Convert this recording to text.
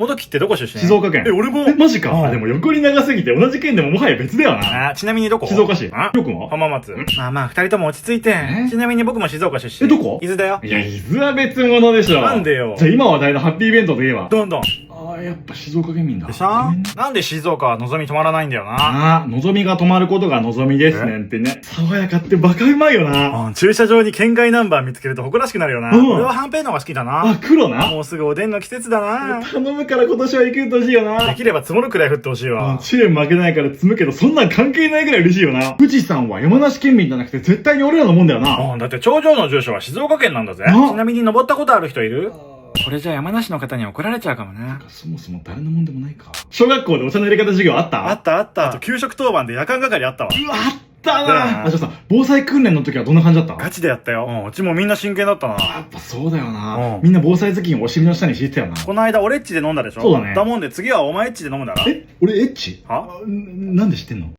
元木ってどこ出身？静岡県。俺も。マジか。でも横に長すぎて同じ県でももはや別だよな。ちなみにどこ？静岡市。りょうくんは？浜松。まあ二人とも落ち着いて。ちなみに僕も静岡出身。どこ？伊豆だよ。いや、伊豆は別物でしょ。なんでよ。じゃあ今話題のハッピーイベントといえば。どんどん。やっぱ静岡県民だ。でしょ？なんで静岡は望み止まらないんだよな。望みが止まることが望みですねんってね。爽やかってバカうまいよな。駐車場に県外ナンバー見つけると誇らしくなるよな。俺ははんぺんの方が好きだな。黒な。もうすぐおでんの季節だな。頼むから今年は行くとほしいよな。できれば積もるくらい降ってほしいわ。チェーン負けないから積むけど、そんなん関係ないくらい嬉しいよな。富士山は山梨県民じゃなくて絶対に俺らのもんだよな。だって頂上の住所は静岡県なんだぜ。ちなみに登ったことある人いる？これじゃ山梨の方に怒られちゃうかもね。そもそも誰のもんでもないか。小学校でお茶の入れ方授業あった？あったあった。あと給食当番で夜間係あったわ。うわ、あったな。じゃあさ、防災訓練の時はどんな感じだった？ガチでやったよ。うちもみんな真剣だったな。やっぱそうだよな。みんな防災頭巾をお尻の下に敷いてたよな。この間俺っちで飲んだでしょ？そうだね。だもんで次はお前っちで飲むだろ。俺エッチ？は？なんで知ってんの？